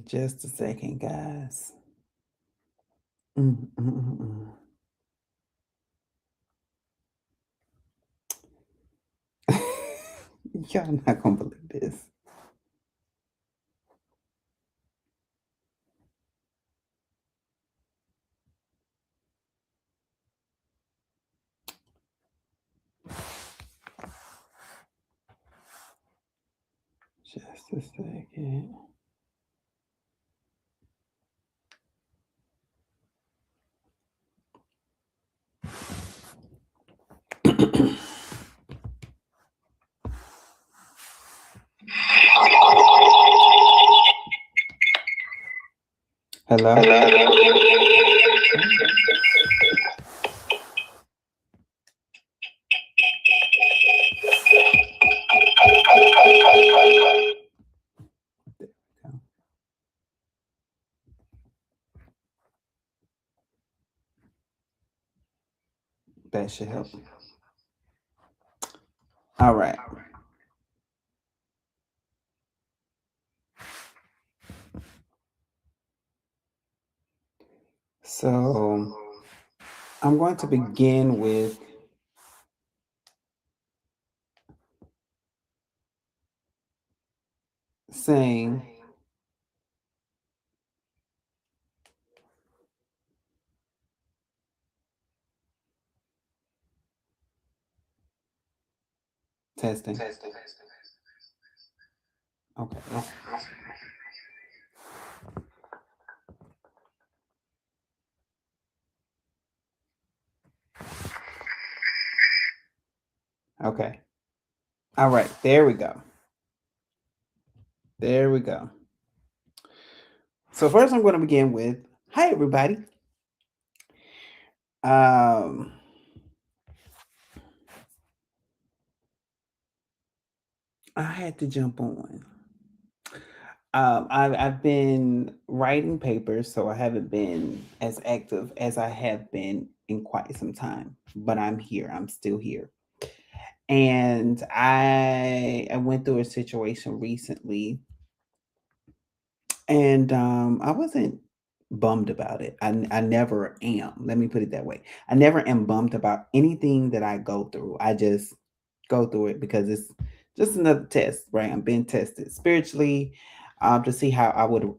Just a second, guys. Mm, mm, mm, Y'all not gonna believe this. Just a second. Hello? That should help. All right. So I'm going to begin with saying testing. Okay. Okay. All right. There we go. There we go. So first I'm going to begin with hi everybody. Um I had to jump on. I've been writing papers, so I haven't been as active as I have been in quite some time. But I'm here. I'm still here. And I went through a situation recently, and I wasn't bummed about it. I never am. Let me put it that way. I never am bummed about anything that I go through. I just go through it because it's just another test, right? I'm being tested spiritually, to see how I would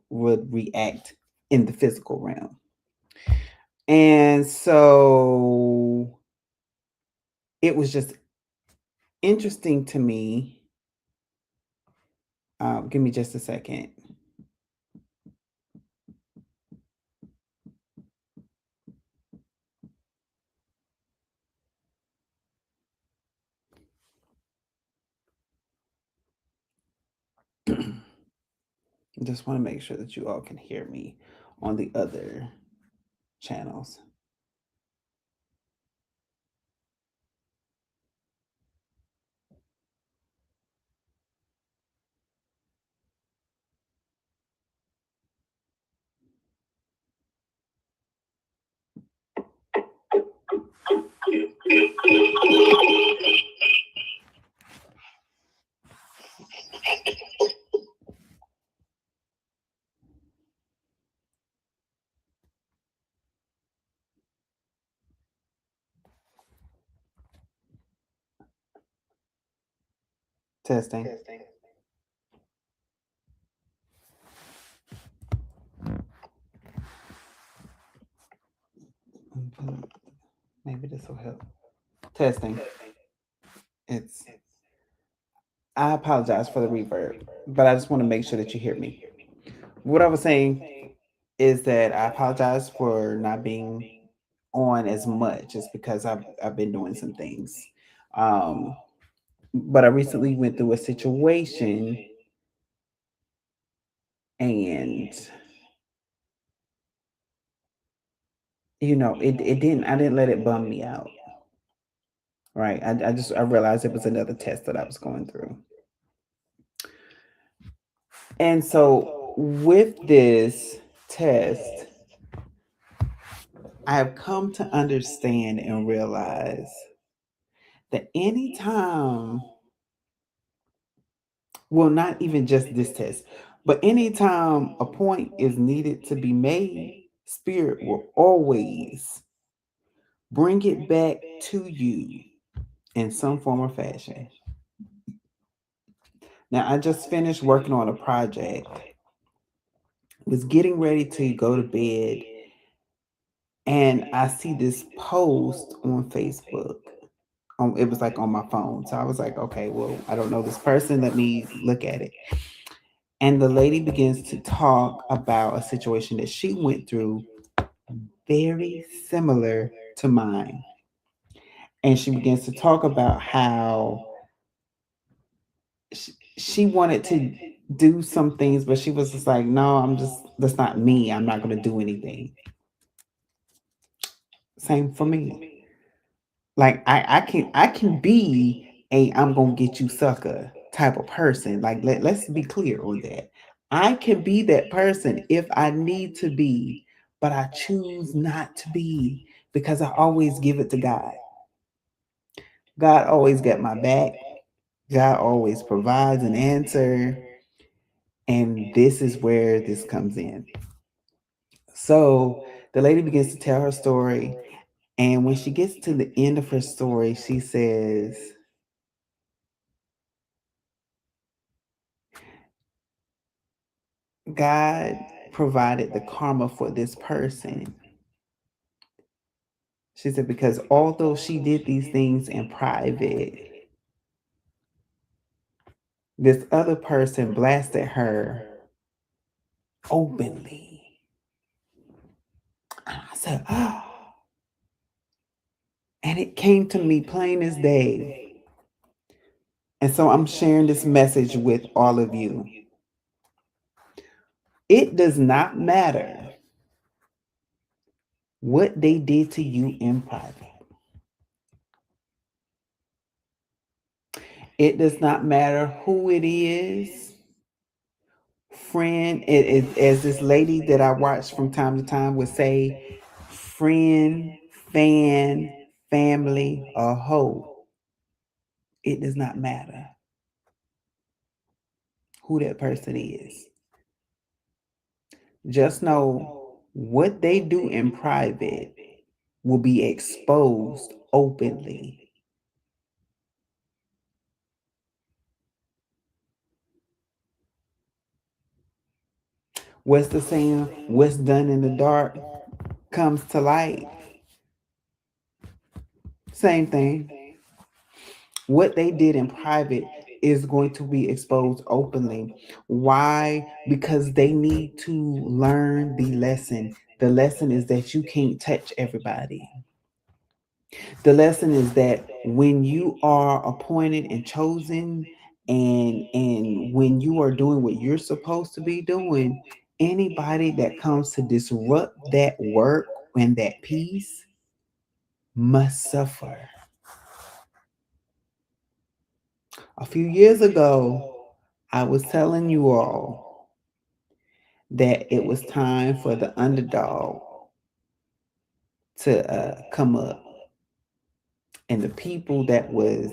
react in the physical realm. And so it was just interesting to me. Give me just a second. Just want to make sure that you all can hear me on the other channels. Testing. Maybe this will help. Testing. It's. I apologize for the reverb, but I just want to make sure that you hear me. What I was saying is that I apologize for not being on as much, just because I've been doing some things. Um, but I recently went through a situation, and it didn't. I didn't let it bum me out. Right. I realized it was another test that I was going through. And so with this test, I have come to understand and realize that anytime, well, not even just this test, But anytime a point is needed to be made, spirit will always bring it back to you in some form or fashion. Now, I just finished working on a project, was getting ready to go to bed, and I see this post on Facebook. It was like on my phone. So I was like, okay, well, I don't know this person. Let me look at it. And the lady begins to talk about a situation that she went through very similar to mine. And she begins to talk about how she wanted to do some things, but she was just like, no, that's not me. I'm not going to do anything. Same for me. Like I can be a I'm gonna get you sucker type of person. Like let's be clear on that. I can be that person if I need to be, but I choose not to be because I always give it to God. God always got my back. God always provides an answer. And this is where this comes in. So the lady begins to tell her story. And when she gets to the end of her story, she says, God provided the karma for this person. She said, because although she did these things in private, this other person blasted her openly. And I said, oh. And it came to me plain as day. And so I'm sharing this message with all of you. It does not matter what they did to you in private. It does not matter who it is, friend. It is, as this lady that I watch from time to time would say, friend, fan, family, or hoe. It does not matter who that person is. Just know what they do in private will be exposed openly. What's the saying? What's done in the dark comes to light. Same thing. What they did in private is going to be exposed openly. Why? Because they need to learn the lesson. The lesson is that you can't touch everybody. The lesson is that when you are appointed and chosen, and when you are doing what you're supposed to be doing, anybody that comes to disrupt that work and that peace must suffer. A few years ago, I was telling you all that it was time for the underdog to come up, and the people that was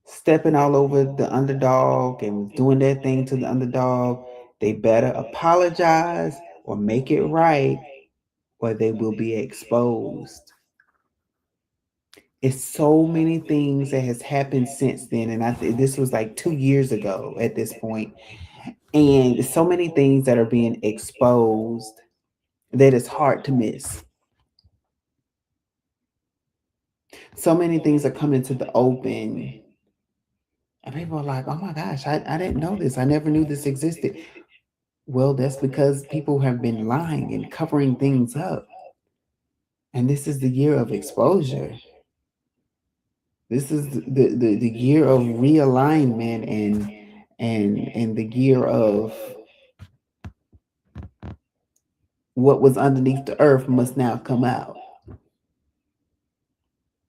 stepping all over the underdog and was doing their thing to the underdog, they better apologize or make it right, or they will be exposed. It's so many things that has happened since then, and this was like 2 years ago at this point, and so many things that are being exposed that it's hard to miss. So many things are coming to the open, and people are like, oh my gosh, I didn't know this. I never knew this existed. Well, that's because people have been lying and covering things up. And this is the year of exposure. This is the year of realignment, and the year of what was underneath the earth must now come out.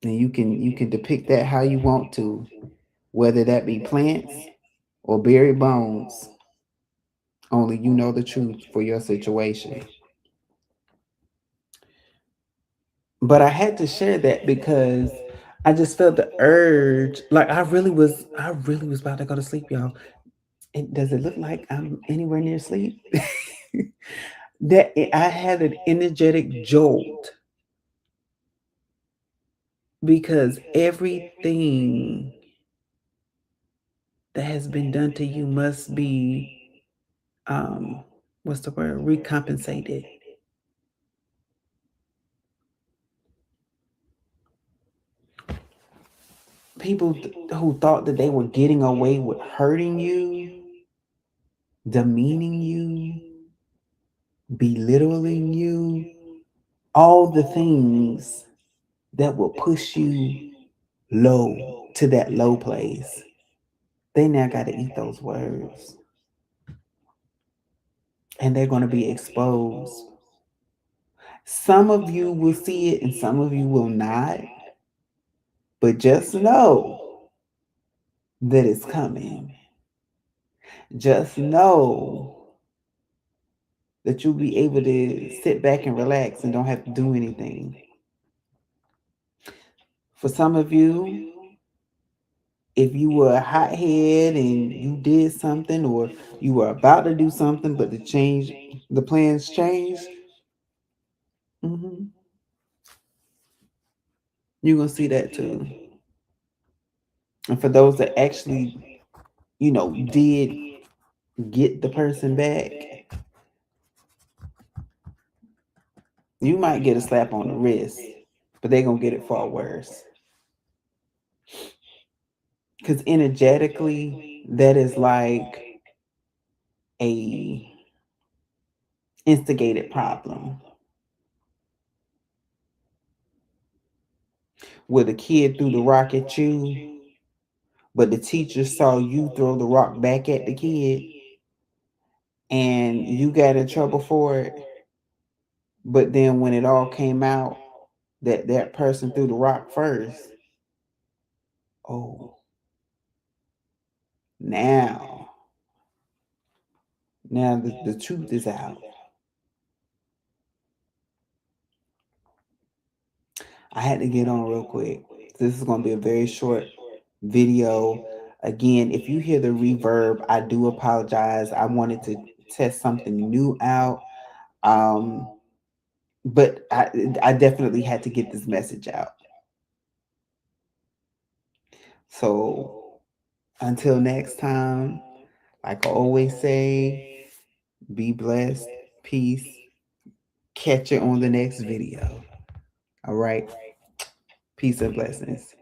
And you can depict that how you want to, whether that be plants or buried bones. Only you know the truth for your situation. But I had to share that because I just felt the urge. Like I really was about to go to sleep, y'all. Does it look like I'm anywhere near sleep? That I had an energetic jolt because everything that has been done to you must be, what's the word, recompensated. People who thought that they were getting away with hurting you, demeaning you, belittling you, all the things that will push you low to that low place. They now got to eat those words, and they're going to be exposed. Some of you will see it and some of you will not, but just know that it's coming. Just know that you'll be able to sit back and relax and don't have to do anything. For some of you, if you were a hothead and you did something, or you were about to do something, but the plans changed, hmm you're gonna see that too. And for those that actually, did get the person back, you might get a slap on the wrist, but they're gonna get it far worse. Because energetically, that is like a instigated problem. Where the kid threw the rock at you, but the teacher saw you throw the rock back at the kid, and you got in trouble for it. But then when it all came out that that person threw the rock first, oh, now, now the truth is out. I had to get on real quick. This is going to be a very short video. Again, if you hear the reverb, I do apologize. I wanted to test something new out. Um, but I definitely had to get this message out. So until next time, like I always say, be blessed, peace. Catch you on the next video. All right. Peace and blessings.